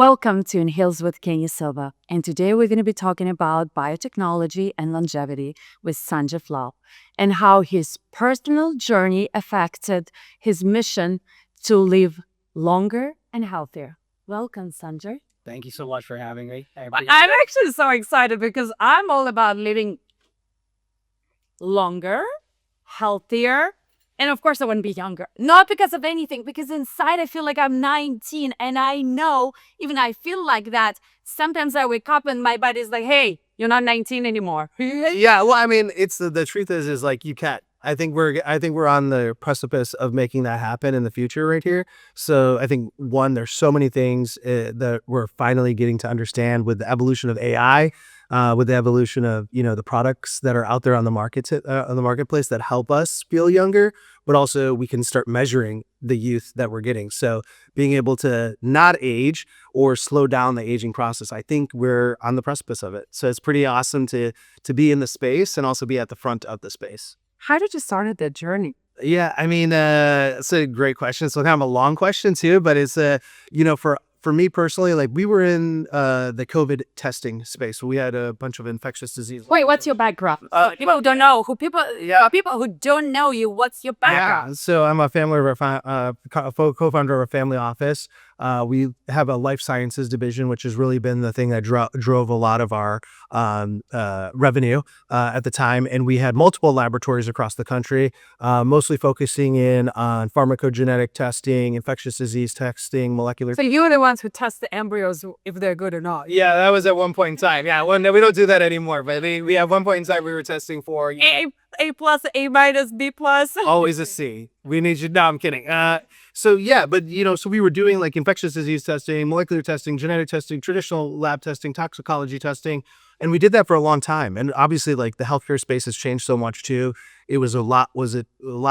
Welcome to Inhales with Keni Silva, and today we're going to be talking about biotechnology and longevity with Sanjay Lal and how his personal journey affected his mission to live longer and healthier. Welcome, Sanjay. Thank you so much for having me. I'm actually so excited because I'm all about living longer, healthier, and of course, I want to be younger. Not because of anything, because inside I feel like I'm 19 and I know, even I feel like that, sometimes I wake up and my body's like, hey, you're not 19 anymore. Yeah, well, I mean, it's the truth is like you can't. I think we're on the precipice of making that happen in the future right here. So I think one, there's so many things that we're finally getting to understand with the evolution of AI, with the evolution of the products that are out there on the marketplace that help us feel younger, but also we can start measuring the youth that we're getting. So being able to not age or slow down the aging process, I think we're on the precipice of it. So it's pretty awesome to be in the space and also be at the front of the space. How did you start that journey? Yeah, I mean, it's a great question. It's kind of a long question too, but it's for me personally, like we were in the COVID testing space. We had a bunch of infectious disease. Wait, what's your background? People who don't know, people who don't know you, what's your background? Yeah, so I'm a co-founder of a family office. We have a life sciences division, which has really been the thing that drove a lot of our revenue at the time. And we had multiple laboratories across the country, mostly focusing in on pharmacogenetic testing, infectious disease testing, molecular. So you're the ones who test the embryos if they're good or not. Yeah, that was at one point in time. Yeah, well, no, we don't do that anymore. But we at one point in time we were testing for A plus, A minus, B plus. always a C. We need you. No, I'm kidding. So yeah, but so we were doing like infectious disease testing, molecular testing, genetic testing, traditional lab testing, toxicology testing. And we did that for a long time. And obviously like the healthcare space has changed so much too. A lot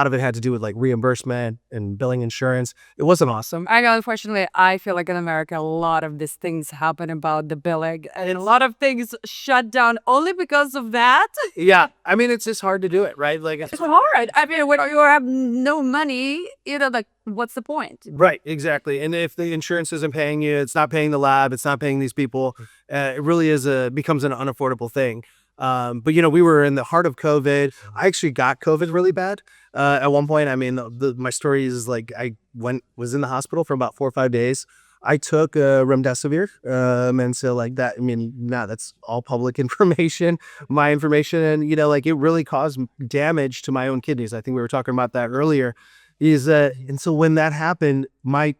of it had to do with like reimbursement and billing insurance. It wasn't awesome. I know, unfortunately, I feel like in America, a lot of these things happen about the billing and a lot of things shut down only because of that. Yeah. I mean, it's just hard to do it, right? Like It's hard. I mean, when you have no money, like, what's the point? Right, exactly. And if the insurance isn't paying you, it's not paying the lab, it's not paying these people, it really becomes an unaffordable thing. But we were in the heart of COVID. I actually got COVID really bad at one point. I mean, my story is like I was in the hospital for about 4 or 5 days. I took remdesivir, and so like that. I mean, that's all public information, my information, and like it really caused damage to my own kidneys. I think we were talking about that earlier. And so when that happened, my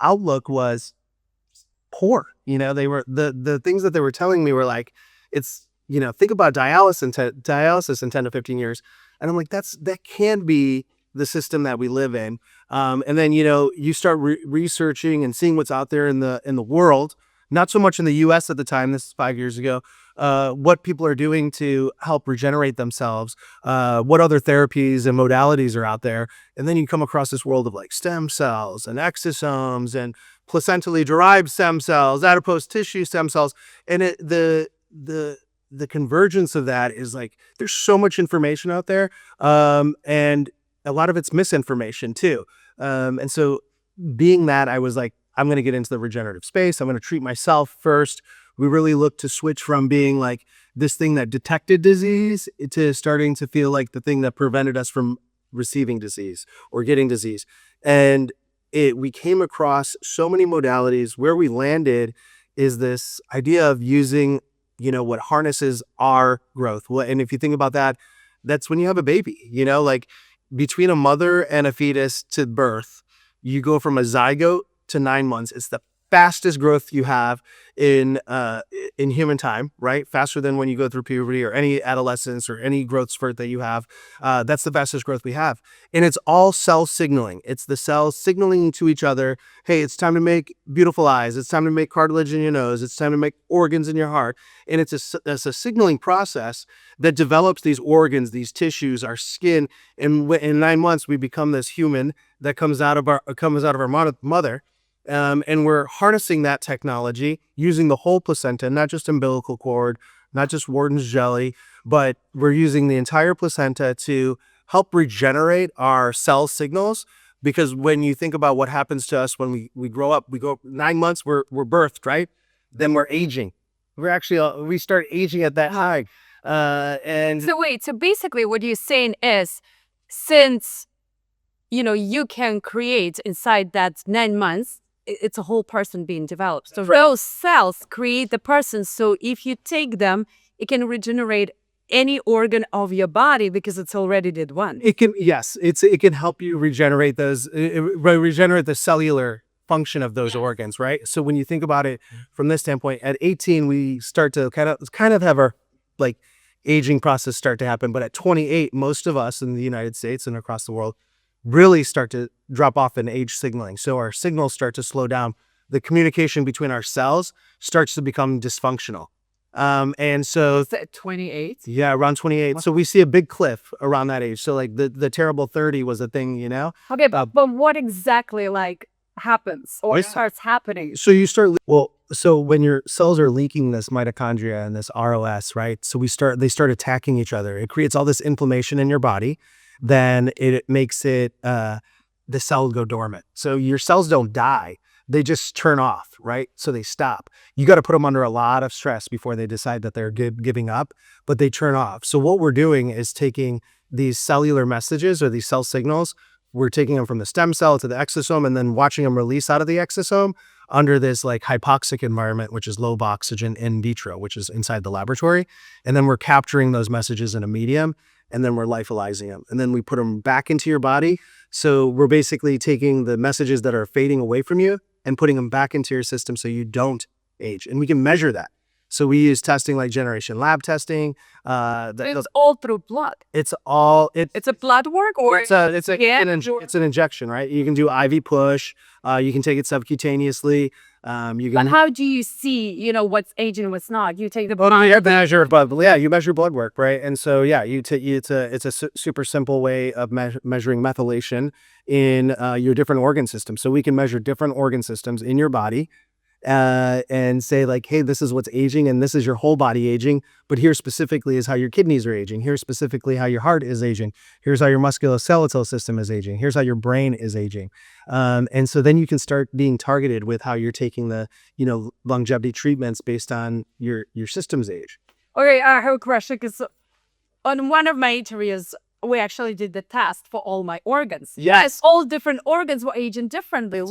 outlook was poor. They were the things that they were telling me were like, it's think about dialysis in 10 to 15 years. And I'm like, that can be the system that we live in. And then, you start researching and seeing what's out there in the world, not so much in the US at the time, this is 5 years ago, what people are doing to help regenerate themselves, what other therapies and modalities are out there. And then you come across this world of like stem cells and exosomes and placentally derived stem cells, adipose tissue stem cells. And the convergence of that is like, there's so much information out there. And a lot of it's misinformation too. And so being that, I was like, I'm going to get into the regenerative space. I'm going to treat myself first. We really looked to switch from being like this thing that detected disease to starting to feel like the thing that prevented us from receiving disease or getting disease. And we came across so many modalities. Where we landed is this idea of using, what harnesses our growth. Well, and if you think about that, that's when you have a baby, like between a mother and a fetus to birth, you go from a zygote to 9 months. It's the fastest growth you have in human time, right? Faster than when you go through puberty or any adolescence or any growth spurt that you have. That's the fastest growth we have. And it's all cell signaling. It's the cells signaling to each other, hey, it's time to make beautiful eyes. It's time to make cartilage in your nose. It's time to make organs in your heart. And it's a signaling process that develops these organs, these tissues, our skin. And in 9 months, we become this human that comes out of our mother. And we're harnessing that technology using the whole placenta, not just umbilical cord, not just Warden's jelly, but we're using the entire placenta to help regenerate our cell signals Because when you think about what happens to us when we grow up, we go 9 months, we're birthed, right? Then we're aging. We're actually, we start aging at that high. And So wait, so basically what you're saying is, since you can create inside that 9 months, it's a whole person being developed. So those cells create the person. So if you take them, it can regenerate any organ of your body because it's already did one. it can, yes, it can help you regenerate regenerate the cellular function of those organs, right? So when you think about it from this standpoint, at 18, we start to kind of have our like aging process start to happen. But at 28, most of us in the United States and across the world really start to drop off in age signaling. So our signals start to slow down. The communication between our cells starts to become dysfunctional. And so, Is that 28? yeah, around 28. So we see a big cliff around that age. So like the terrible 30 was a thing, you know? Okay, but what exactly happens or starts happening? So you start, well, so when your cells are leaking this mitochondria and this ROS, right? So they start attacking each other. It creates all this inflammation in your body. Then it makes the cell go dormant. So your cells don't die. They just turn off, right? So they stop. You got to put them under a lot of stress before they decide that they're giving up, but they turn off. So what we're doing is taking these cellular messages or these cell signals, we're taking them from the stem cell to the exosome and then watching them release out of the exosome under this like hypoxic environment, which is low oxygen in vitro, which is inside the laboratory. And then we're capturing those messages in a medium and then we're lyophilizing them. And then we put them back into your body. So we're basically taking the messages that are fading away from you and putting them back into your system so you don't age. And we can measure that. So we use testing like generation lab testing. It's all through blood. It's all It's a blood work or it's an injection, right? You can do IV push. You can take it subcutaneously. You But can. how do you see, what's aging and what's not? You take the Oh, no, you have to measure blood. Yeah, you measure blood work, right? And so yeah, it's a super simple way of measuring methylation in your different organ systems. So we can measure different organ systems in your body. And say like, hey, this is what's aging and this is your whole body aging, but here specifically is how your kidneys are aging. Here's specifically how your heart is aging. Here's how your musculoskeletal system is aging. Here's how your brain is aging. And so then you can start being targeted with how you're taking the, longevity treatments based on your system's age. Okay, I have a question because on one of my interviews, we actually did the test for all my organs. Yes. All different organs were aging differently.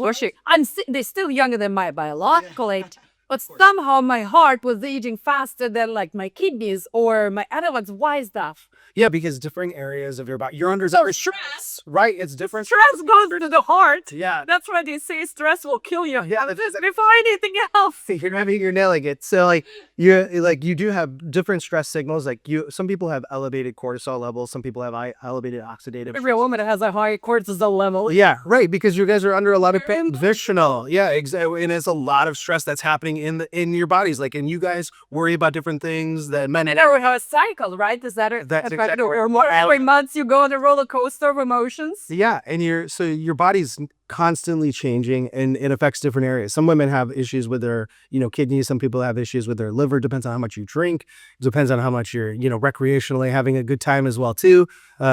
They're still younger than my biological age, but somehow my heart was aging faster than like my kidneys or my other ones. Why is that? Yeah, because different areas of your body, you're under Stress. right? It's different. Stress goes to the heart. Yeah. That's why they say stress will kill you. Yeah, Before anything else. you're nailing it. So like you do have different stress signals. Like some people have elevated cortisol levels. Some people have elevated oxidative. Every woman has a high cortisol level. Yeah, right. Because you guys are under a lot of visual. Yeah, exactly. And it's a lot of stress that's happening in your bodies. Like, and you guys worry about different things that men. And we have a cycle, right? Is that That's exactly or more every month you go on a roller coaster of emotions? Yeah, and your body's constantly changing, and it affects different areas. Some women have issues with their kidneys. Some people have issues with their liver. Depends on how much you drink. Depends on how much you're recreationally having a good time as well too.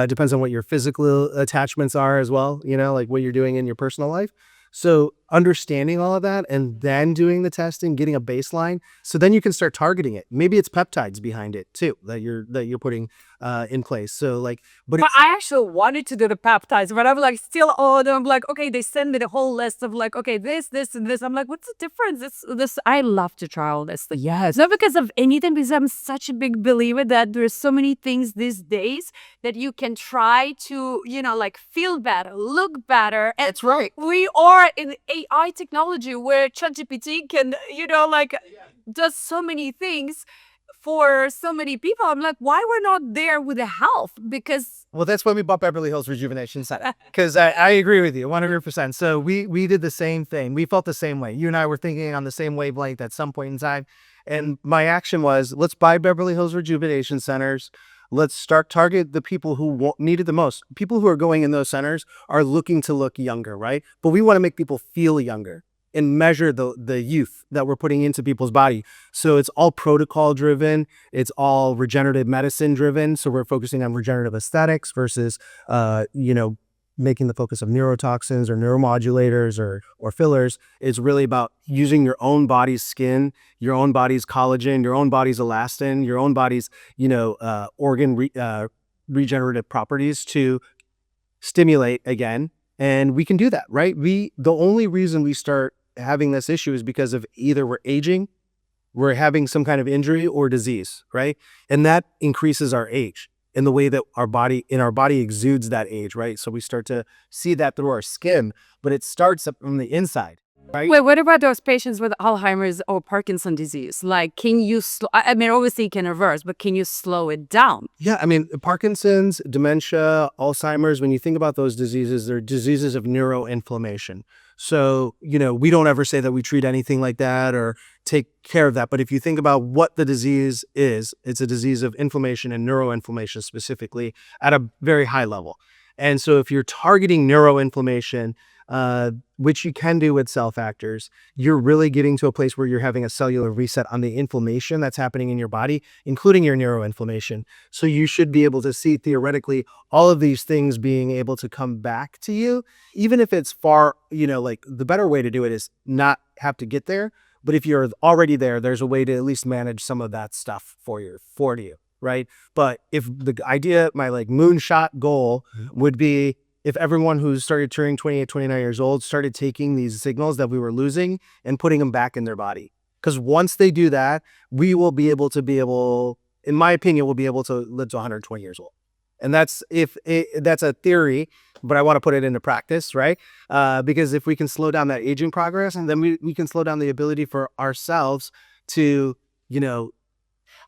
Depends on what your physical attachments are as well. Like what you're doing in your personal life. So understanding all of that and then doing the testing, getting a baseline, so then you can start targeting it. Maybe it's peptides behind it too that you're putting in place. So like, but I actually wanted to do the peptides, but I'm like still I'm like, okay, they send me the whole list of like, okay, this, and this. I'm like, what's the difference? This I love to try all this. Yes. Not because of anything, because I'm such a big believer that there's so many things these days that you can try to, like feel better, look better. And that's right. We are in AI technology where ChatGPT can, does so many things for so many people. I'm like, why we're not there with the health? Because that's when we bought Beverly Hills Rejuvenation Center. Because I agree with you 100%. So we did the same thing. We felt the same way. You and I were thinking on the same wavelength at some point in time. And my action was, let's buy Beverly Hills Rejuvenation Centers. Let's start target the people who need it the most. People who are going in those centers are looking to look younger, right? But we want to make people feel younger and measure the youth that we're putting into people's body. So it's all protocol driven. It's all regenerative medicine driven. So we're focusing on regenerative aesthetics versus, making the focus of neurotoxins or neuromodulators or fillers. It's really about using your own body's skin, your own body's collagen, your own body's elastin, your own body's, regenerative properties to stimulate again. And we can do that, right? The only reason we start having this issue is because of either we're aging, we're having some kind of injury or disease, right? And that increases our age in the way that our body exudes that age, right? So we start to see that through our skin, but it starts up from the inside, right? Wait, what about those patients with Alzheimer's or Parkinson's disease? Like, can you I mean, obviously you can reverse, but can you slow it down? Yeah, I mean, Parkinson's, dementia, Alzheimer's, when you think about those diseases, they're diseases of neuroinflammation. So, we don't ever say that we treat anything like that or take care of that. But if you think about what the disease is, it's a disease of inflammation and neuroinflammation specifically at a very high level. And so if you're targeting neuroinflammation, which you can do with cell factors, you're really getting to a place where you're having a cellular reset on the inflammation that's happening in your body, including your neuroinflammation. So you should be able to see theoretically all of these things being able to come back to you, even if it's far, like the better way to do it is not have to get there. But if you're already there, there's a way to at least manage some of that stuff for you. Right. But if the idea, my moonshot goal would be if everyone who started turning 28, 29 years old started taking these signals that we were losing and putting them back in their body. Because once they do that, we will be able, in my opinion, we'll be able to live to 120 years old. And that's a theory, but I want to put it into practice, right? Because if we can slow down that aging progress, and then we can slow down the ability for ourselves to,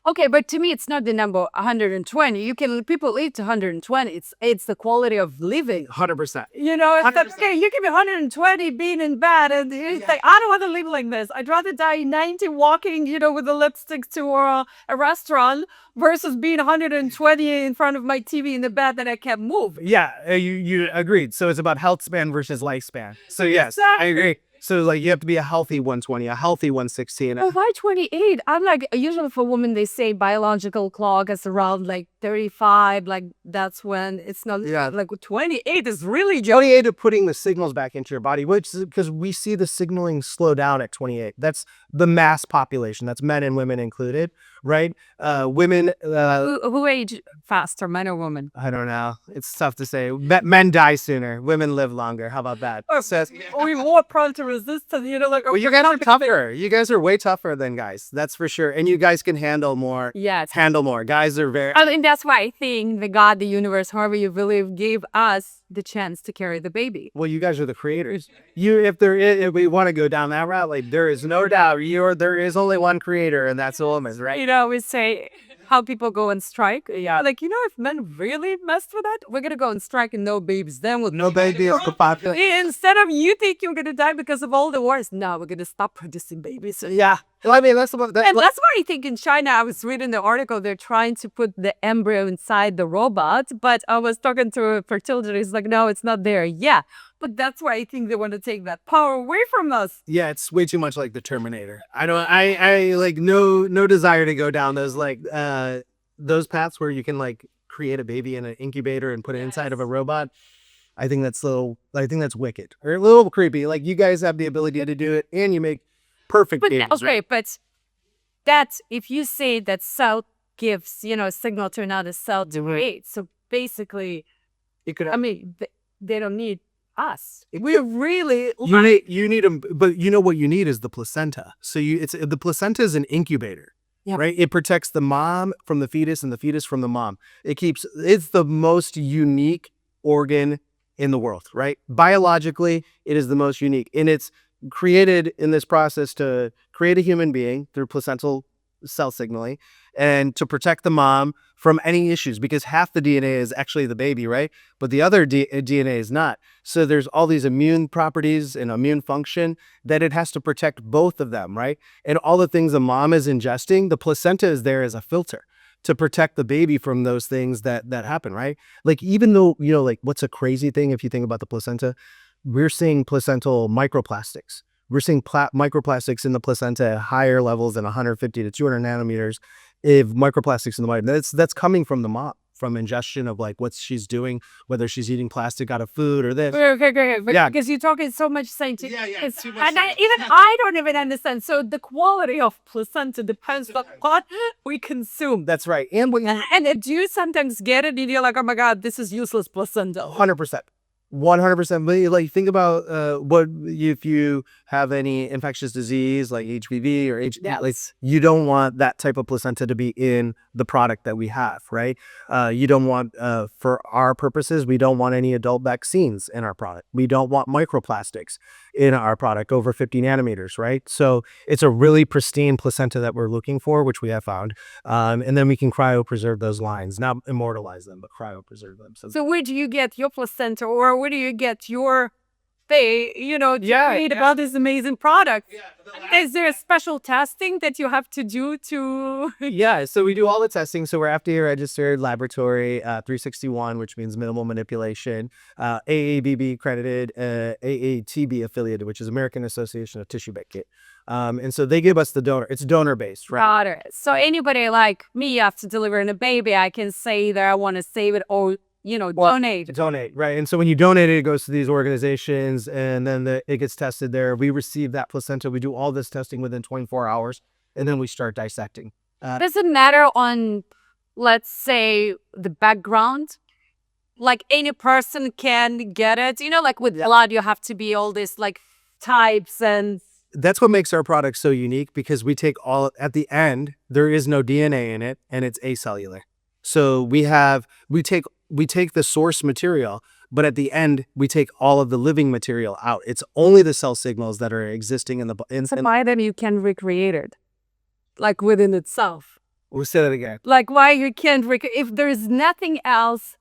Okay, but to me, it's not the number 120. People live to 120. It's the quality of living. 100%. It's like, okay, you can be 120 being in bed, and it's like, I don't want to live like this. I'd rather die 90 walking, with a lipstick to a restaurant versus being 120 in front of my TV in the bed that I can't move. Yeah, you agreed. So it's about health span versus lifespan. So yes, I agree. So you have to be a healthy 120, a healthy 116. Well, why 28? I'm like, usually for women, they say biological clock is around 35. That's when it's not, 28 is really 28 of putting the signals back into your body, which is because we see the signaling slow down at 28. That's the mass population. That's men and women included, right? Women. Who age faster, men or women? I don't know. It's tough to say. Men die sooner. Women live longer. How about that? We're more prone to resistance, well, you guys are tougher. You guys are way tougher than guys. That's for sure. And you guys can handle more. Yes. Handle more. Guys are very. I mean, that's why I think the God, the universe, however you believe, gave us the chance to carry the baby. Well, you guys are the creators. If we want to go down that route, there is no doubt there is only one creator, and that's a woman, right? We say how people go on strike. Yeah. If men really messed with that, we're going to go on strike and no babies. Then we'll no babies. Instead of you think you're going to die because of all the wars, no, we're going to stop producing babies. Yeah. Well, I mean, that's about that. And that's why I think in China, I was reading the article, they're trying to put the embryo inside the robot. But I was talking to a fertility, he's like, no, it's not there. Yeah. But that's why I think they want to take that power away from us. Yeah, it's way too much like the Terminator. I no desire to go down those paths where you can create a baby in an incubator and put it inside of a robot. I think that's wicked or a little creepy. You guys have the ability to do it and you make perfect babies. Okay, but that's if you say that cell gives, a signal to another cell to create. So basically, they don't need us. We really you need them, but what you need is the placenta. So the placenta is an incubator, right? It protects the mom from the fetus and the fetus from the mom. It's the most unique organ in the world, right? Biologically, it is the most unique, and it's created in this process to create a human being through placental cell signaling and to protect the mom from any issues, because half the DNA is actually the baby, right? But the other DNA is not. So there's all these immune properties and immune function that it has to protect both of them, right? And all the things the mom is ingesting, the placenta is there as a filter to protect the baby from those things that happen, right? Even though, what's a crazy thing if you think about the placenta, we're seeing placental microplastics. We're seeing microplastics in the placenta at higher levels than 150 to 200 nanometers of microplastics in the body. That's coming from the mom. from ingestion of like what she's doing, whether she's eating plastic out of food or this. Okay. But Yeah. because you're talking so much scientific. Yeah. Too much And I don't even understand. So the quality of placenta depends on what we consume. That's right. And Do you sometimes get it and you're like, oh my God, this is useless placenta? 100%. 100%. But like, think about what if you have any infectious disease like HPV or Yes. like, you don't want that type of placenta to be in the product that we have, right? You don't want, for our purposes, we don't want any adult vaccines in our product. We don't want microplastics in our product over 50 nanometers, right? So it's a really pristine placenta that we're looking for, which we have found. And then we can cryopreserve those lines, not immortalize them, but cryopreserve them. So where do you get your placenta, or where do you get your to create about this amazing product? Is there a special testing that you have to do to? Yeah, so we do all the testing. So we're FDA registered laboratory, 361, which means minimal manipulation, AABB accredited, AATB affiliated, which is American Association of Tissue Bank. And so they give us the donor. It's donor based, right? Got it. So anybody like me after delivering a baby, I can say that I want to save it or donate. Donate, right? And so when you donate it, it goes to these organizations, and then it gets tested there. We receive that placenta. We do all this testing within 24 hours, and then we start dissecting. Does it matter on, let's say, the background? Like any person can get it? Like with blood, you have to be all this like types and... That's what makes our product so unique, because we take at the end, there is no DNA in it, and it's acellular. So we take the source material, but at the end, we take all of the living material out. It's only the cell signals that are existing in the... So why then you can recreate it, like within itself? We'll say that again. Like why you can't, if there's nothing else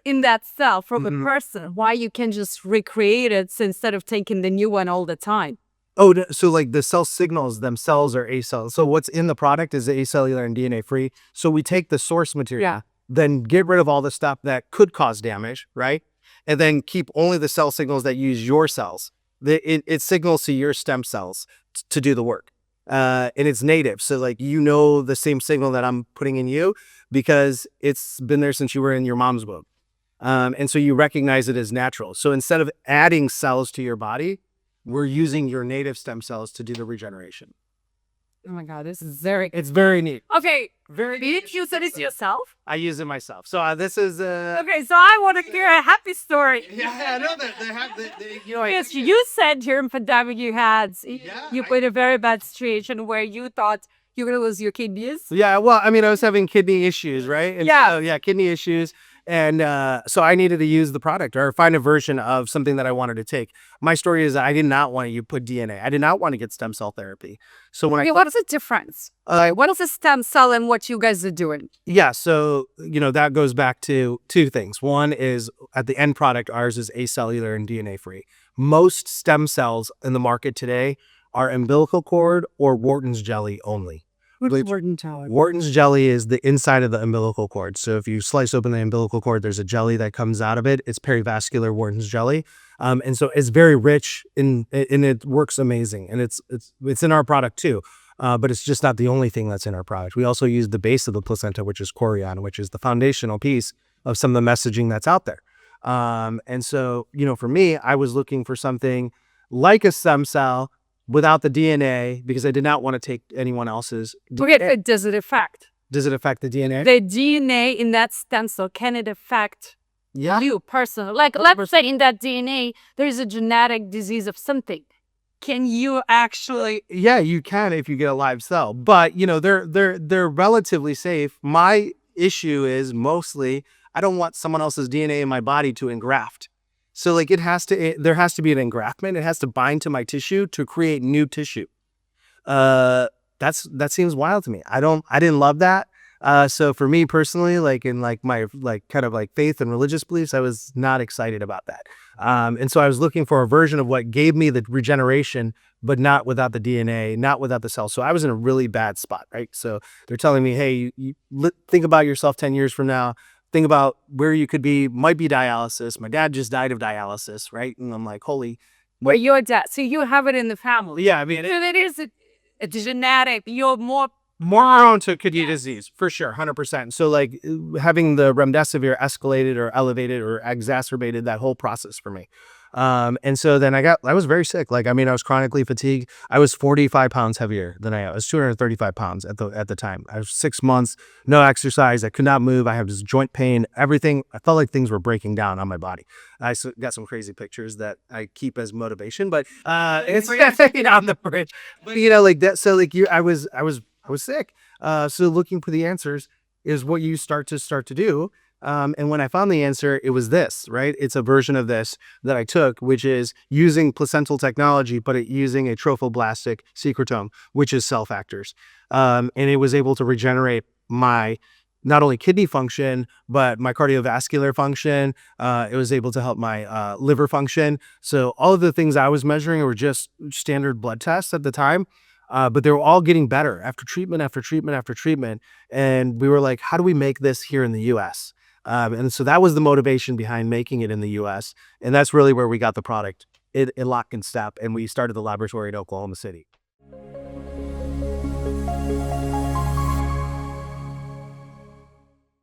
in that cell from a person, why you can just recreate it instead of taking the new one all the time? Oh, so like the cell signals themselves are acellular. So what's in the product is acellular and DNA free. So we take the source material, then get rid of all the stuff that could cause damage, right? And then keep only the cell signals that use your cells. It signals to your stem cells to do the work. And it's native. So like, the same signal that I'm putting in you because it's been there since you were in your mom's womb. And so you recognize it as natural. So instead of adding cells to your body, we're using your native stem cells to do the regeneration. Oh my God, this is it's very neat. Okay, very neat. You said it yourself? I use it myself. So this is... Okay, so I want to hear a happy story. Yeah, I know that they have... Yes, you said during pandemic you put a very bad situation where you thought you were going to lose your kidneys. Yeah, well, I mean, I was having kidney issues, right? And so, kidney issues. And so I needed to use the product or find a version of something that I wanted to take. My story is I did not want to put DNA. I did not want to get stem cell therapy. So when what is the difference? What is a stem cell and what you guys are doing? Yeah, so, that goes back to two things. One is at the end product, ours is acellular and DNA free. Most stem cells in the market today are umbilical cord or Wharton's jelly only. Wharton's jelly is the inside of the umbilical cord. So if you slice open the umbilical cord, there's a jelly that comes out of it. It's perivascular Wharton's jelly. And so it's very rich and it works amazing. And it's in our product too. But it's just not the only thing that's in our product. We also use the base of the placenta, which is chorion, which is the foundational piece of some of the messaging that's out there. And so, for me, I was looking for something like a stem cell without the DNA because I did not want to take anyone else's. Does it affect? Does it affect the DNA? The DNA in that stem cell, can it affect you personally? Like, let's say in that DNA, there's a genetic disease of something. Can you actually? Yeah, you can if you get a live cell, but they're relatively safe. My issue is mostly I don't want someone else's DNA in my body to engraft. So like there has to be an engraftment. It has to bind to my tissue to create new tissue. That seems wild to me. I didn't love that. So for me personally, like in like my kind of like faith and religious beliefs, I was not excited about that. And so I was looking for a version of what gave me the regeneration, but not without the DNA, not without the cells. So I was in a really bad spot, right? So they're telling me, hey, think about yourself 10 years from now. Think about where you could be, might be dialysis. My dad just died of dialysis, right? And I'm like, holy. Well, your dad, so you have it in the family. Yeah, I mean. So that is a genetic, you're more More prone to kidney disease, for sure, 100%. So like having the remdesivir escalated or elevated or exacerbated that whole process for me. And so then I was very sick. Like, I mean, I was chronically fatigued. I was 45 pounds heavier than I was 235 pounds at the time. I was 6 months, no exercise. I could not move. I had this joint pain, everything. I felt like things were breaking down on my body. Got some crazy pictures that I keep as motivation, but it's on the bridge. But like that. So like I was sick. So looking for the answers is what you start to do. And when I found the answer, it was this, right? It's a version of this that I took, which is using placental technology, but using a trophoblastic secretome, which is cell factors. And it was able to regenerate my not only kidney function, but my cardiovascular function. It was able to help my liver function. So all of the things I was measuring were just standard blood tests at the time. But they were all getting better after treatment, after treatment, after treatment. And we were like, how do we make this here in the US? And so that was the motivation behind making it in the US. And that's really where we got the product in lock and step. And we started the laboratory in Oklahoma City.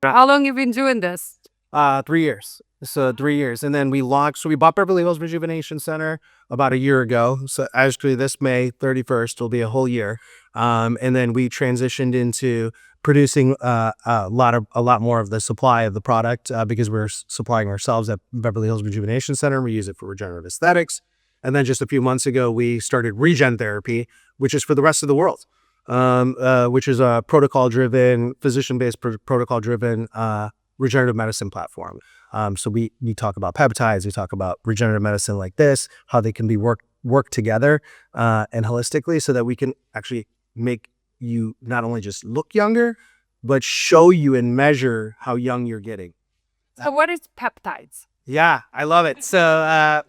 How long have you been doing this? 3 years. So 3 years. And then we bought Beverly Hills Rejuvenation Center about a year ago. So actually this May 31st will be a whole year. And then we transitioned into producing a lot more of the supply of the product because we're supplying ourselves at Beverly Hills Rejuvenation Center. We use it for regenerative aesthetics. And then just a few months ago, we started Regen Therapy, which is for the rest of the world, which is a protocol-driven, physician-based protocol-driven regenerative medicine platform. So we talk about peptides, we talk about regenerative medicine like this, how they can be work together and holistically so that we can actually make you not only just look younger, but show you and measure how young you're getting. So what is peptides? Yeah, I love it. So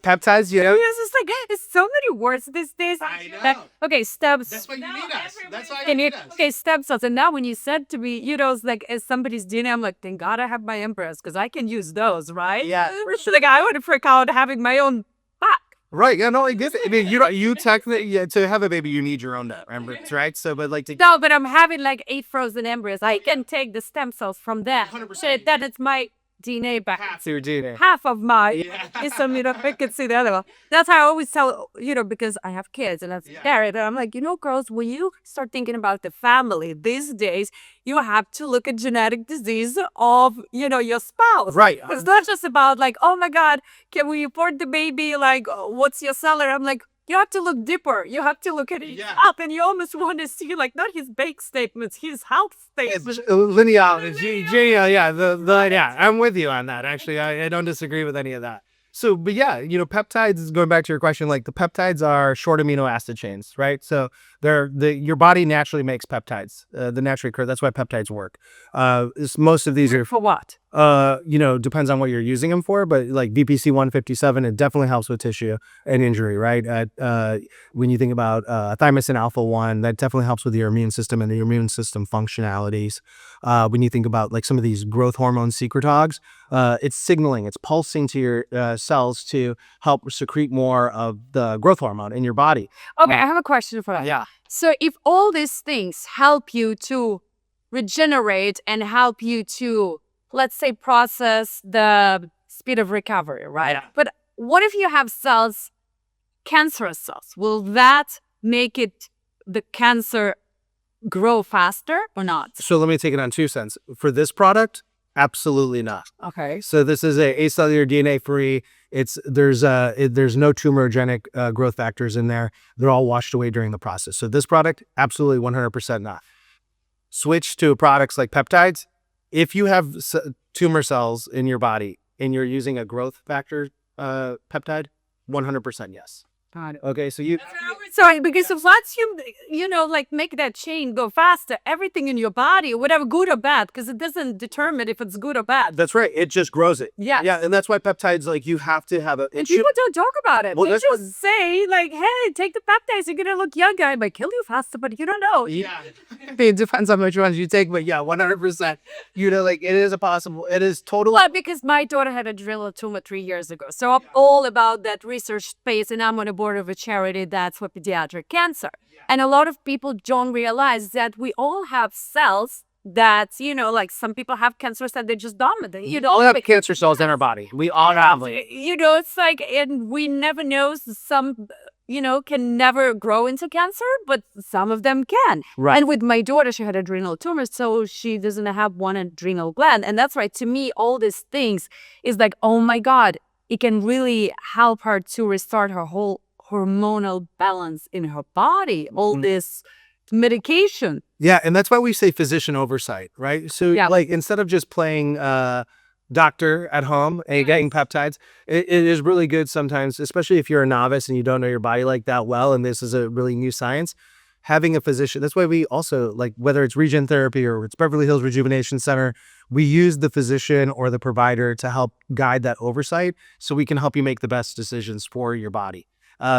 peptides, Yes, it's like it's so many words these days. I know. Okay, steps. That's why you need us. That's why Can you you, need us. okay, stem cells. And now when you said to me, it's like as somebody's DNA, I'm like, thank God I have my embryos because I can use those, right? Yeah. Like I would freak out having my own back. Right. Yeah. No. I mean, you technically to have a baby, you need your own embryos, right? So, but like to No, but I'm having like 8 frozen embryos. I can take the stem cells from that. 100%. That it's my DNA back. half your DNA. Half of my Yeah. I can see the other one. That's how I always tell, because I have kids and I'm scared. And I'm like, girls, when you start thinking about the family these days, you have to look at genetic disease of, your spouse. Right. It's not just about like, oh my God, can we afford the baby? Like, what's your salary? I'm like, you have to look deeper. You have to look at it up, and you almost want to see like not his bank statements, his health statements. Lineology, yeah, I'm with you on that. Actually, I don't disagree with any of that. So, but yeah, peptides, going back to your question, like the peptides are short amino acid chains, right? So your body naturally makes peptides, the naturally occur. That's why peptides work. Most of these are For what? Depends on what you're using them for, but like VPC 157, it definitely helps with tissue and injury, right? When you think about thymosin alpha 1, that definitely helps with your immune system and the immune system functionalities. When you think about like some of these growth hormone secretogs, it's signaling, it's pulsing to your cells to help secrete more of the growth hormone in your body. Okay, I have a question for that. Yeah. So if all these things help you to regenerate and help you to, let's say, process the speed of recovery, right? Yeah. But what if you have cells, cancerous cells? Will that make the cancer grow faster or not? So let me take it on two cents. For this product, absolutely not. Okay. So this is a acellular DNA free. There's no tumorigenic growth factors in there. They're all washed away during the process. So this product, absolutely 100% not. Switch to products like peptides. If you have tumor cells in your body and you're using a growth factor peptide, 100% yes. Got it. Okay, so So because if once you like make that chain go faster, everything in your body, whatever good or bad, because it doesn't determine if it's good or bad. that's right. It just grows it. Yeah. Yeah, and that's why peptides, like you have to have And people don't talk about it. Well, They that's just say like, "Hey, take the peptides. You're gonna look younger. I might kill you faster, but you don't know." Yeah. It depends on which ones you take, but yeah, 100%. Like it is it is totally. Well, because my daughter had a adrenal tumor 3 years ago, so I'm all about that research space, and I'm on a board of a charity that's what pediatric cancer. And a lot of people don't realize that we all have cells that, like some people have cancers that they just dominate. We all have cancer cells in our body. We all have it. It's like, and we never know, some, can never grow into cancer, but some of them can. Right. And with my daughter, she had adrenal tumors, so she doesn't have one adrenal gland. And that's right. To me, all these things is like, oh my God, it can really help her to restart her whole hormonal balance in her body. All this medication. Yeah, and that's why we say physician oversight, right? So like instead of just playing doctor at home and getting peptides, it is really good sometimes, especially if you're a novice and you don't know your body like that well, and this is a really new science, having a physician. That's why we also, like, whether it's Regen Therapy or it's Beverly Hills Rejuvenation Center, we use the physician or the provider to help guide that oversight so we can help you make the best decisions for your body.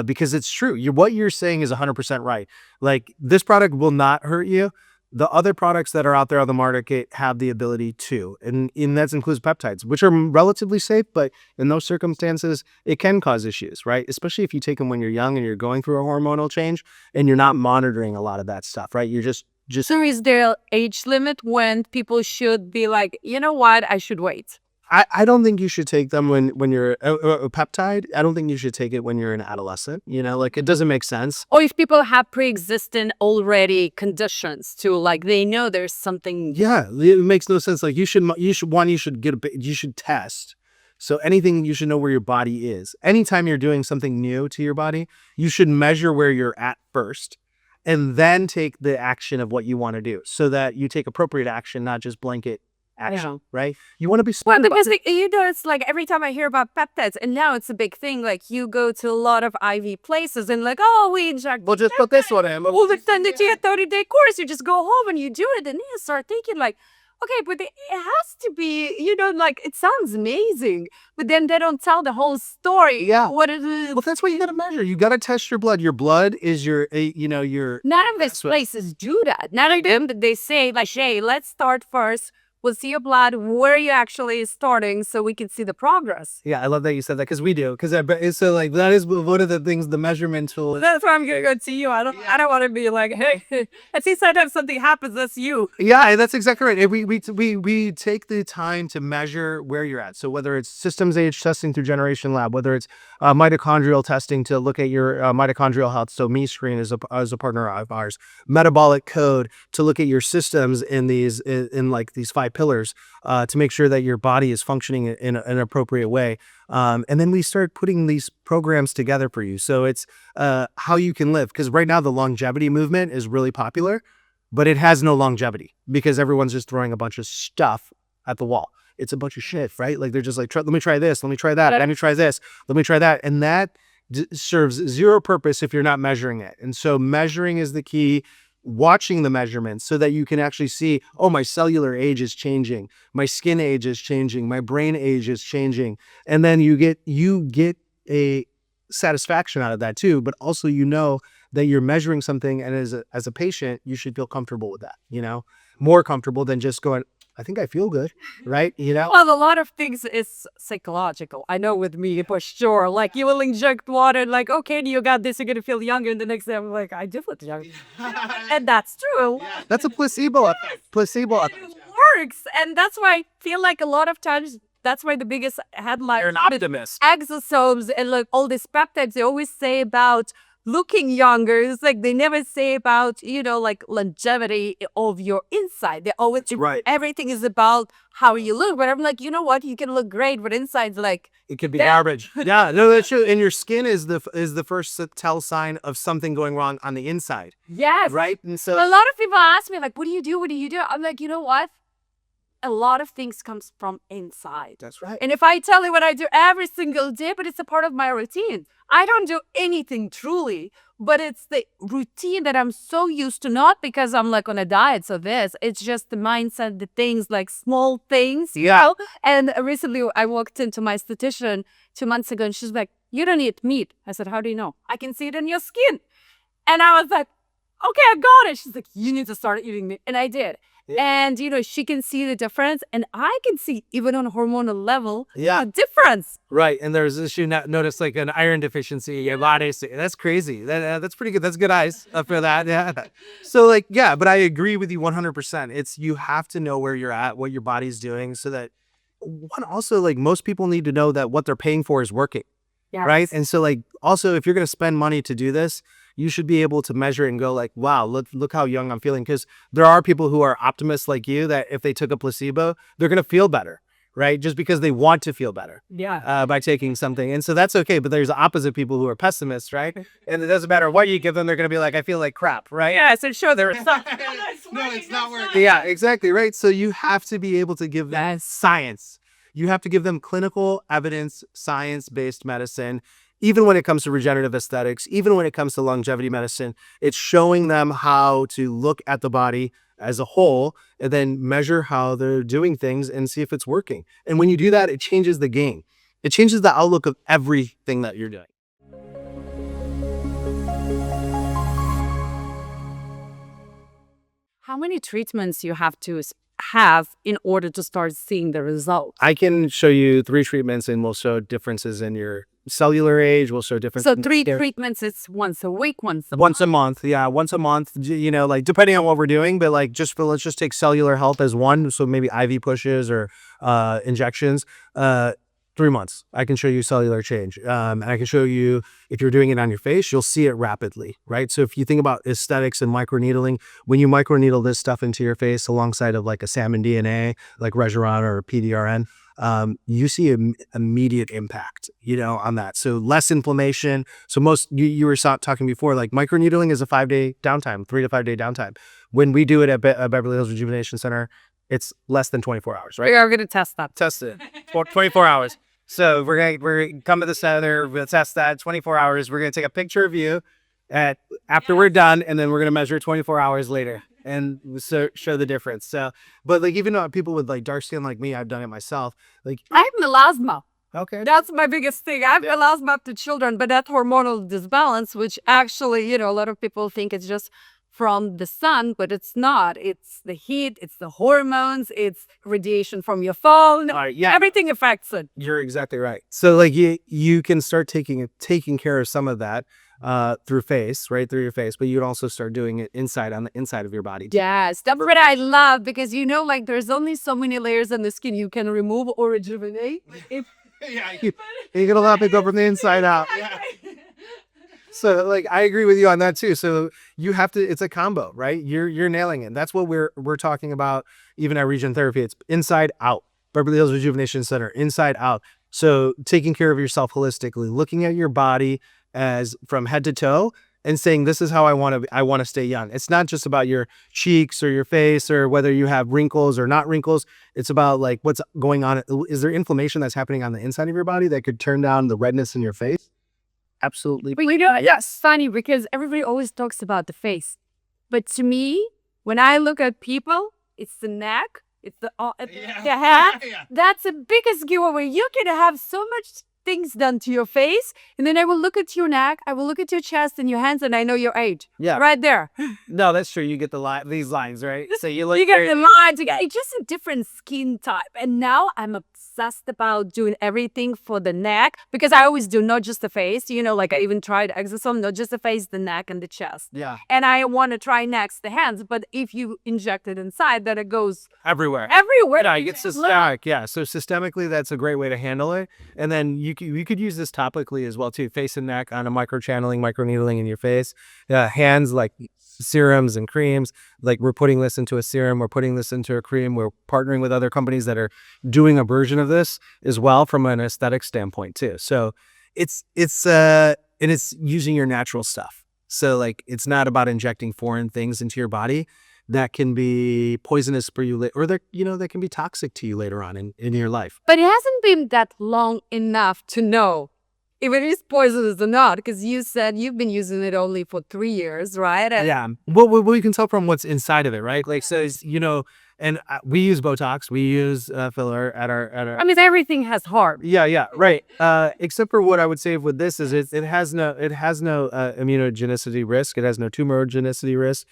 Because it's true. What you're saying is 100% right. Like, this product will not hurt you. The other products that are out there on the market have the ability to, and that includes peptides, which are relatively safe, but in those circumstances, it can cause issues, right? Especially if you take them when you're young and you're going through a hormonal change and you're not monitoring a lot of that stuff, right? You're just. So is there an age limit when people should be like, you know what, I should wait? I don't think you should take them when you're a peptide. I don't think you should take it when you're an adolescent. Like, it doesn't make sense. Or if people have pre-existing already conditions too, like they know there's something. Yeah, it makes no sense. Like, you should test. So anything, you should know where your body is. Anytime you're doing something new to your body, you should measure where you're at first, and then take the action of what you want to do, so that you take appropriate action, not just blanket action, right? You want to be smart. Well, because it's like every time I hear about peptides, and now it's a big thing. Like, you go to a lot of IV places, and like, oh, we inject. We'll just put this one in. Well, then you get 30-day course. You just go home and you do it, and you start thinking like, okay, but it has to be, like, it sounds amazing, but then they don't tell the whole story. Yeah. What it is. Well, that's what you got to measure. You got to test your blood. Your blood is your. None of these places do that. None of them. They say like, hey, let's start first. We'll see your blood, where you actually starting, so we can see the progress. Yeah, I love that you said that, because we do. Because so, like, that is one of the things, the measurement tool. That's why I'm gonna go to you. I don't want to be like, hey. I see sometimes something happens. That's you. Yeah, that's exactly right. We take the time to measure where you're at. So whether it's systems age testing through Generation Lab, whether it's mitochondrial testing to look at your mitochondrial health. So MeScreen is a partner of ours. Metabolic code to look at your systems in these 5 pillars to make sure that your body is functioning in an appropriate way. And then we start putting these programs together for you. So it's how you can live. Because right now the longevity movement is really popular, but it has no longevity because everyone's just throwing a bunch of stuff at the wall. It's a bunch of shit, right? Like, they're just like, let me try this, let me try that, let me try this, let me try that. And that serves zero purpose if you're not measuring it. And so measuring is the key. Watching the measurements so that you can actually see, oh, my cellular age is changing, my skin age is changing, my brain age is changing. And then you get a satisfaction out of that too, but also that you're measuring something, and as a patient, you should feel comfortable with that, more comfortable than just going, I think I feel good, right? Well, a lot of things is psychological. I know with me for sure. Like, you will inject water, like, okay, you got this, you're gonna feel younger, and the next day I'm like, I do feel younger. And that's true. Yeah. That's a placebo effect. It works. And that's why I feel like a lot of times, that's why the biggest headline. You're an optimist. Exosomes and like all these peptides, they always say about looking younger. It's like they never say about, like longevity of your inside. They always, right. Everything is about how you look. But I'm like, you know what? You can look great, but inside's like, it could be average. Yeah, no, that's true. And your skin is the first tell sign of something going wrong on the inside. Yes. Right? And so a lot of people ask me like, what do you do? What do you do? I'm like, you know what? A lot of things comes from inside. That's right. And if I tell you what I do every single day, but it's a part of my routine. I don't do anything truly, but it's the routine that I'm so used to, not because I'm like on a diet. So it's just the mindset, the things, like small things. Yeah. And recently I walked into my esthetician 2 months ago and she's like, you don't eat meat. I said, how do you know? I can see it in your skin. And I was like, okay, I got it. She's like, you need to start eating meat. And I did. And, she can see the difference. And I can see, even on a hormonal level, Yeah. a difference. Right. And there's this, you notice like an iron deficiency in your body. That's crazy. That's pretty good. That's good eyes for that. Yeah. So like, yeah, but I agree with you 100%. You have to know where you're at, what your body's doing, so that also like most people need to know that what they're paying for is working. Yes. Right. And so like, also, if you're going to spend money to do this, you should be able to measure it and go like, wow, look how young I'm feeling. Because there are people who are optimists like you that if they took a placebo, they're going to feel better. Right. Just because they want to feel better. Yeah. By taking something. And so that's okay. But there's the opposite people who are pessimists. Right. And it doesn't matter what you give them. They're going to be like, I feel like crap. Right. Yeah, so sure, there is No, it's not working. Yeah, exactly. Right. So you have to be able to give them science. You have to give them clinical evidence, science-based medicine. Even when it comes to regenerative aesthetics, even when it comes to longevity medicine, it's showing them how to look at the body as a whole and then measure how they're doing things and see if it's working. And when you do that, it changes the game. It changes the outlook of everything that you're doing. How many treatments you have to have in order to start seeing the results? I can show you 3 treatments and we'll show differences in your cellular age. We'll show different. So 3 treatments, it's once a week, once a month. Yeah, once a month, like depending on what we're doing, but like let's just take cellular health as one. So maybe IV pushes or injections. 3 months, I can show you cellular change. And I can show you, if you're doing it on your face, you'll see it rapidly, right? So if you think about aesthetics and microneedling, when you microneedle this stuff into your face alongside of like a salmon DNA, like Regeron or PDRN, you see immediate impact, on that. So less inflammation. So you were talking before, like microneedling is a 5-day downtime, 3 to 5 day downtime. When we do it at Beverly Hills Rejuvenation Center, it's less than 24 hours, right? We are going to test that. Test it for 24 hours. So we're gonna come to the center. We'll test that 24 hours. We're gonna take a picture of you after we're done, and then we're gonna measure 24 hours later and show the difference. So, but like even people with like dark skin like me, I've done it myself. Like I have melasma. Okay. That's my biggest thing. I have melasma up to children, but that hormonal disbalance, which actually, a lot of people think it's just from the sun, but it's not. It's the heat, it's the hormones, it's radiation from your phone. Yeah. Everything affects it. You're exactly right. So like you can start taking care of some of that through your face, but you'd also start doing it on the inside of your body. Yes, that's what I love, because like there's only so many layers in the skin you can remove or rejuvenate. Yeah, you get a lot of it go from the inside out. Yeah. So like I agree with you on that too. So you have to, it's a combo, right? You're nailing it. That's what we're talking about even at Regen Therapy. It's inside out. Beverly Hills Rejuvenation Center, inside out. So taking care of yourself holistically, looking at your body as from head to toe and saying, this is how I want to stay young. It's not just about your cheeks or your face or whether you have wrinkles or not wrinkles. It's about like what's going on. Is there inflammation that's happening on the inside of your body that could turn down the redness in your face? Absolutely. But yes, funny because everybody always talks about the face. But to me, when I look at people, it's the neck, it's the head. Yeah. That's the biggest giveaway. You can have so much things done to your face, and then I will look at your neck, I will look at your chest and your hands, and I know your age. Yeah, right there. No, that's true. You get these lines, right? So you get the lines. It's just a different skin type. And now I'm obsessed about doing everything for the neck, because I always do not just the face. Like I even tried exosome, not just the face, the neck and the chest. Yeah. And I want to try next the hands, but if you inject it inside, then it goes everywhere. Yeah, it gets systemic. Yeah. So systemically, that's a great way to handle it. And then you could use this topically as well too. Face and neck on a microneedling in your face. Hands, like serums and creams. Like we're putting this into a serum, we're putting this into a cream. We're partnering with other companies that are doing a version of this as well from an aesthetic standpoint too. So it's using your natural stuff. So like it's not about injecting foreign things into your body that can be poisonous for you, or that can be toxic to you later on in your life. But it hasn't been that long enough to know if it is poisonous or not, because you said you've been using it only for 3 years, right? Yeah. Well, we can tell from what's inside of it, right? Like, so, and we use Botox, we use filler at our. I mean, everything has harm. Yeah, right. Except for what I would say with this is it has no immunogenicity risk. It has no tumorigenicity risk.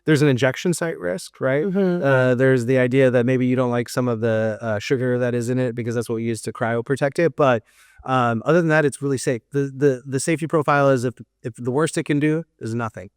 there's an injection site risk, right? There's the idea that maybe you don't like some of the sugar that is in it because that's what we use to cryoprotect it. But other than that, it's really safe. The safety profile is if the worst it can do is nothing.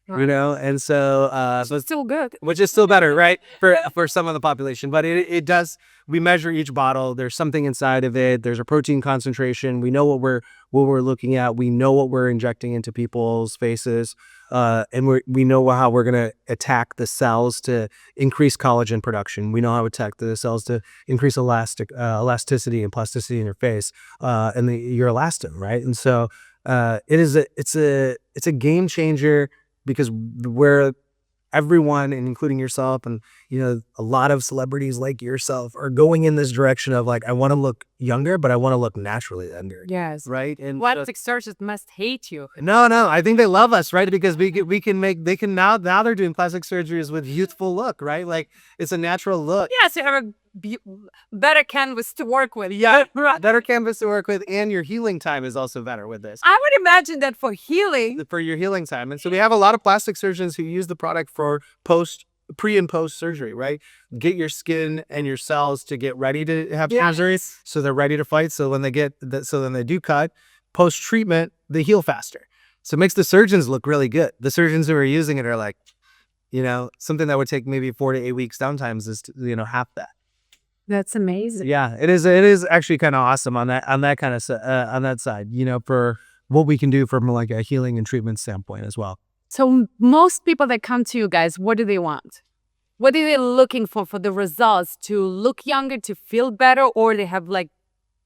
You know, and so It's still good. which is still better, right, for some of the population. But it does. We measure each bottle. There's something inside of it. There's a protein concentration. We know what we're looking at. We know what we're injecting into people's faces, and we know how we're gonna attack the cells to increase collagen production. We know how to attack the cells to increase elasticity and plasticity in your face, and your elastin, right? And so it's a game changer. Because where everyone, and including yourself, and a lot of celebrities like yourself are going in this direction of like, I want to look younger, but I want to look naturally younger. Yes. Right. And Plastic surgeons must hate you. no, I think they love us, right? Because they can now they're doing plastic surgeries with youthful look, right? Like it's a natural look. Yes, you have a better canvas to work with. Yeah, better canvas to work with, and your healing time is also better with this. I would imagine that for healing. For your healing time. And so we have a lot of plastic surgeons who use the product for pre and post surgery, right? Get your skin and your cells to get ready to have surgery, so they're ready to fight. So when they do cut, post treatment, they heal faster. So it makes the surgeons look really good. The surgeons who are using it are like, something that would take maybe 4 to 8 weeks sometimes is half that. That's amazing. Yeah, it is actually kind of awesome on that kind of on that side, for what we can do from like a healing and treatment standpoint as well. So most people that come to you guys, what do they want? What are they looking for the results? To look younger, to feel better, or they have like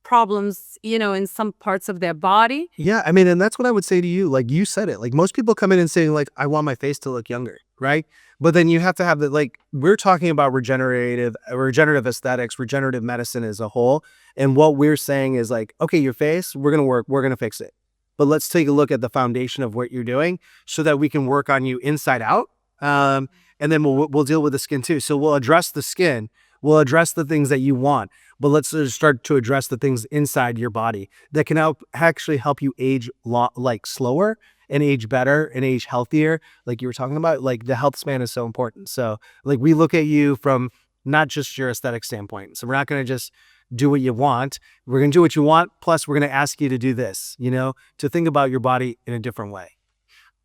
problems, in some parts of their body? Yeah, I mean, and that's what I would say to you. Like you said it, like most people come in and saying like, I want my face to look younger, right? But then you have to have like, we're talking about regenerative aesthetics, regenerative medicine as a whole. And what we're saying is like, okay, your face, we're going to fix it. But let's take a look at the foundation of what you're doing so that we can work on you inside out. And then we'll deal with the skin too. So we'll address the skin. We'll address the things that you want. But let's start to address the things inside your body that can actually help you age like slower and age better and age healthier. Like you were talking about, like the health span is so important. So like we look at you from not just your aesthetic standpoint. So we're not going to just do what you want. We're going to do what you want. Plus we're going to ask you to do this, to think about your body in a different way.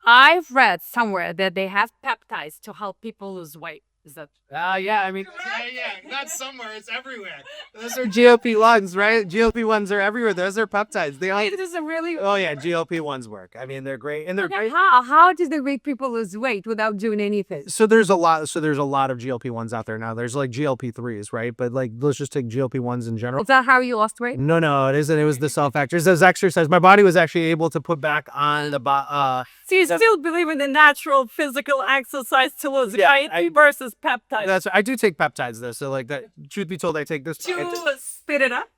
I've read somewhere that they have peptides to help people lose weight. Is that? Yeah, I mean, Yeah, not somewhere, it's everywhere. those are GLP-1s, right? GLP-1s are everywhere. Those are peptides. It doesn't really. Oh yeah, GLP-1s work. I mean, they're great, and they're Okay, how do they make people lose weight without doing anything? So there's a lot of GLP-1s out there now. There's like GLP-3s, right? But like, let's just take GLP-1s in general. Is that how you lost weight? No, it isn't. It was the self-factors. It was exercise. My body was actually able to put back on the So you still believe in the natural physical exercise to lose weight versus peptides? I do take peptides though. So like that. Truth be told, I take this. To spit it up?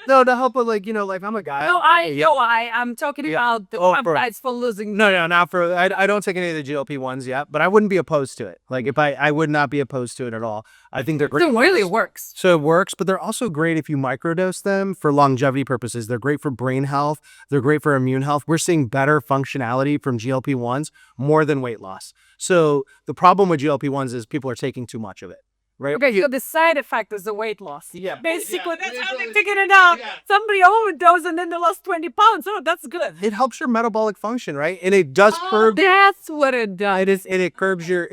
No, to help with like like I'm a guy. I'm talking about the peptides for losing. No, not for. I don't take any of the GLP-1s yet, but I wouldn't be opposed to it. Like if I would not be opposed to it at all. I think they're great. It really works. So it works, but they're also great if you microdose them for longevity purposes. They're great for brain health. They're great for immune health. We're seeing better functionality from GLP-1s more than weight loss. So the problem with GLP-1s is people are taking too much of it. Right? Okay, so the side effect is the weight loss. Yeah. Basically, Yeah, that's how they it figured it out. Yeah. Somebody overdosed and then they lost 20 pounds. Oh, that's good. It helps your metabolic function, right? And it does curb. That's what it does. It is, and it curbs your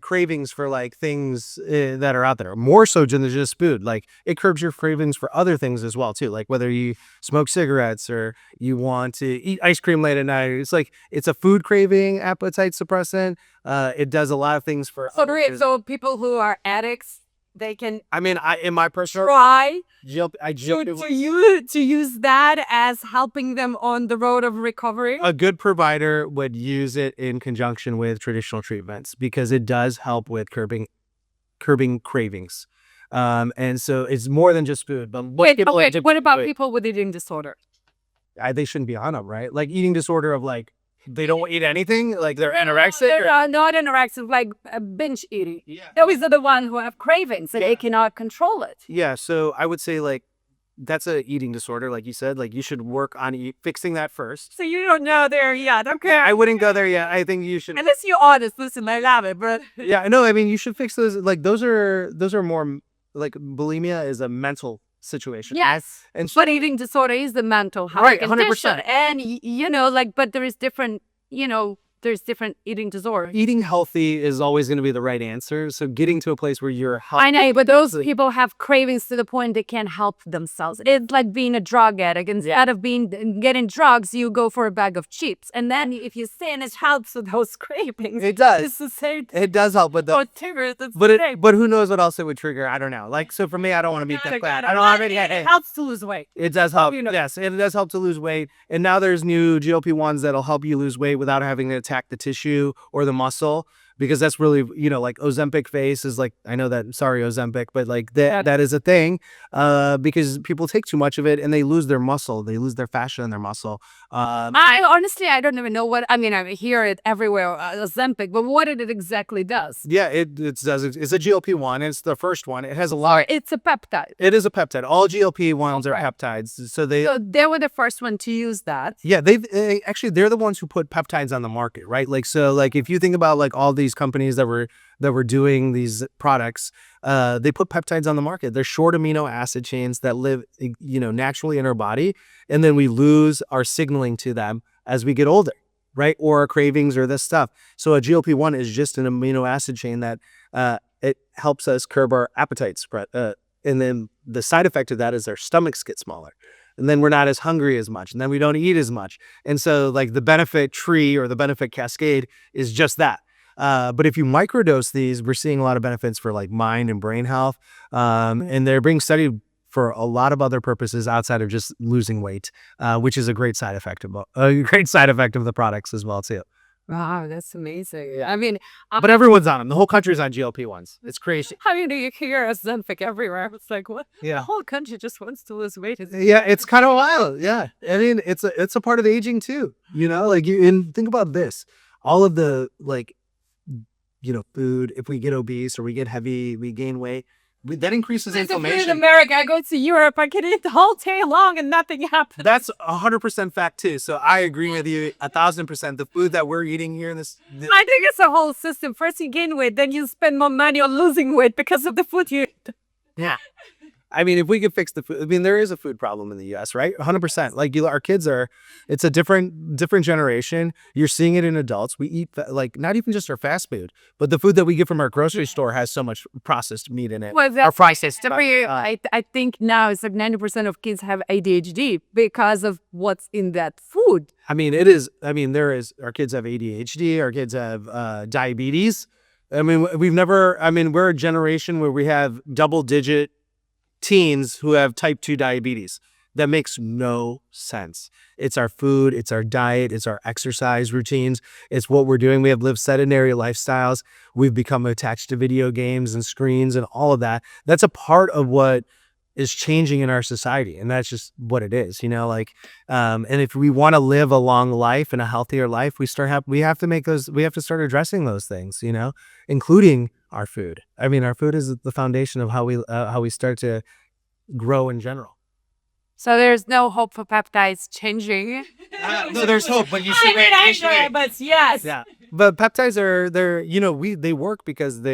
cravings for like things that are out there. More so than just food. Like it curbs your cravings for other things as well too. Like whether you smoke cigarettes or you want to eat ice cream late at night. It's a food craving appetite suppressant. It does a lot of things for. So people who are addicts, they can. I mean, in my personal try to use that as helping them on the road of recovery. A good provider would use it in conjunction with traditional treatments because it does help with curbing cravings. And so it's more than just food. But what about people with eating disorder? They shouldn't be on them, right? Like eating disorder of like. They don't eat anything? Like they're anorexic? They're not anorexic, like binge eating. Yeah. Those are the ones who have cravings and they cannot control it. Yeah, so I would say like that's a eating disorder, like you said. Like you should work on fixing that first. So you don't know there yet. Okay. I wouldn't go there yet. I think you should. Unless you're honest. Listen, I love it, but Yeah, no, I mean you should fix those. Like those are more like bulimia is a mental situation. yes. And so, But eating disorder is the mental health Right, condition. 100%. And like, but there is different, there's different eating disorders. eating healthy is always going to be the right answer. So getting to a place where you're healthy. I know, but those people have cravings to the point they can't help themselves. It's like being a drug addict. Instead of getting drugs, you go for a bag of chips. And then if you sin, it helps with those cravings. It does. It's the same It does help, but Oh, Tigger, that's but the same. but who knows what else it would trigger? I don't know. Like so for me, I don't want to meet that fat. I don't already. It helps to lose weight. It does help. You know. Yes, it does help to lose weight. And now there's new GLP-1s that'll help you lose weight without having to attack the tissue or the muscle. Because that's really, like Ozempic face is like, I know that, sorry, Ozempic, but like that is a thing because people take too much of it and they lose their muscle. They lose their fascia in their muscle. I honestly, I don't even know what, I mean, I hear it everywhere, Ozempic, but what it exactly does. Yeah, it does. It's a GLP-1. It's the first one. It has a lot. It's a peptide. It is a peptide. All GLP-1s are peptides. So they were the first one to use that. Yeah, actually they're the ones who put peptides on the market, right? Like so, like if you think about like all these companies that were doing these products, they put peptides on the market. They're short amino acid chains that live, naturally in our body, and then we lose our signaling to them as we get older, right? Or our cravings or this stuff. So a GLP-1 is just an amino acid chain that it helps us curb our appetites, and then the side effect of that is our stomachs get smaller. And then we're not as hungry as much. And then we don't eat as much. And so like the benefit tree or the benefit cascade is just that. But if you microdose these, we're seeing a lot of benefits for like mind and brain health. And they're being studied for a lot of other purposes outside of just losing weight, which is a great side effect of the products as well too. Wow, that's amazing. I mean, But everyone's on them. The whole country's on GLP-1s. It's crazy. how do you hear Ozempic everywhere? It's like, what? Yeah. The whole country just wants to lose weight. Yeah, it's kind of wild. Yeah, I mean, it's a part of aging too. And think about this: all of the food. If we get obese or we get heavy, we gain weight. That increases In inflammation. America, I go to Europe, I can eat the whole day long and nothing happens. That's 100% fact too. So I agree with you 1,000%. The food that we're eating here in this. I think it's a whole system. First you gain weight, then you spend more money on losing weight because of the food you eat. Yeah. I mean, if we could fix the food, I mean, there is a food problem in the U.S., right? 100%. Like our kids it's a different generation. You're seeing it in adults. We eat like not even just our fast food, but the food that we get from our grocery store has so much processed meat in it. Well, Our prices. I think now it's like 90% of kids have ADHD because of what's in that food. our kids have ADHD, our kids have diabetes. We're a generation where we have double-digit teens who have type 2 diabetes. That makes no sense. It's our food, it's our diet, it's our exercise routines, it's what we're doing. We have lived sedentary lifestyles. We've become attached to video games and screens and all of that. That's a part of what is changing in our society. And that's just what it is, and if we want to live a long life and a healthier life, we have to start addressing those things, including our food. I mean, our food is the foundation of how we start to grow in general. So there's no hope for peptides changing. No, there's hope, but you should But yes. Yeah, but peptides they work because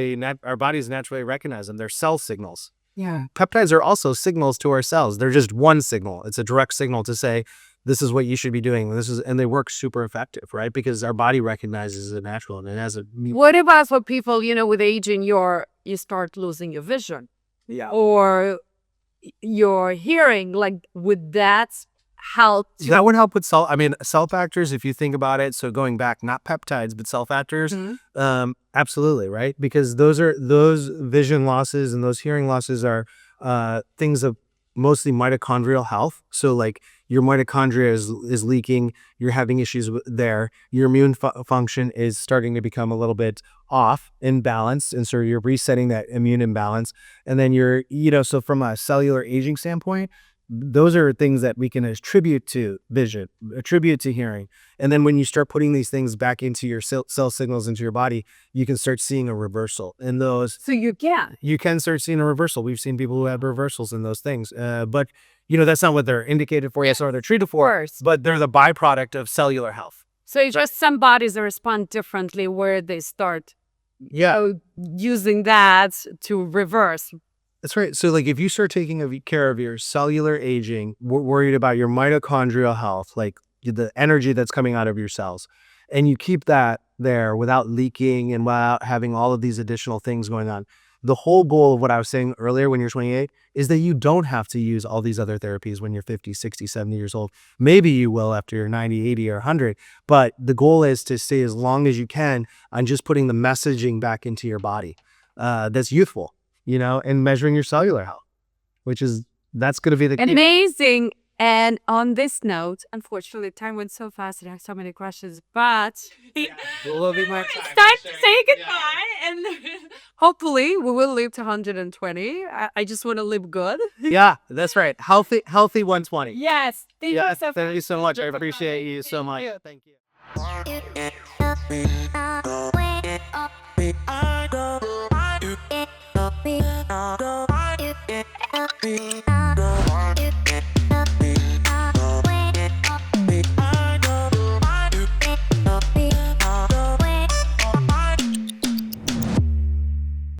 our bodies naturally recognize them. They're cell signals. Yeah. Peptides are also signals to our cells. They're just one signal. It's a direct signal to say, this is what you should be doing. And they work super effective, right? Because our body recognizes it natural and it has a. What about for people, with aging, you start losing your vision? Yeah. Or your hearing, like would that help? That would help with cell factors, if you think about it. So going back, not peptides, but cell factors. Mm-hmm. Absolutely, right? Because those vision losses and those hearing losses are things of mostly mitochondrial health. So like your mitochondria is leaking, you're having issues there, your immune function is starting to become a little bit off, imbalanced, and so you're resetting that immune imbalance. And then so from a cellular aging standpoint, those are things that we can attribute to vision, attribute to hearing. And then when you start putting these things back into your cell signals into your body, you can start seeing a reversal in those. So you can start seeing a reversal. We've seen people who have reversals in those things. But that's not what they're indicated for. Yes, or they're treated for, course. but they're the byproduct of cellular health. So it's just some bodies that respond differently where they start using that to reverse. That's right. So like if you start taking care of your cellular aging, worried about your mitochondrial health, like the energy that's coming out of your cells, and you keep that there without leaking and without having all of these additional things going on. The whole goal of what I was saying earlier when you're 28 is that you don't have to use all these other therapies when you're 50, 60, 70 years old. Maybe you will after you're 90, 80, or 100. But the goal is to stay as long as you can on just putting the messaging back into your body that's youthful, and measuring your cellular health, that's going to be the key. Amazing. And on this note, unfortunately, time went so fast. I have so many questions, but Will be my it's time. time to say goodbye. And hopefully, we will live to 120. I just want to live good. Yeah, that's right. Healthy 120. Yes. Thank you so Thank you so much. I appreciate you so much. Thank you.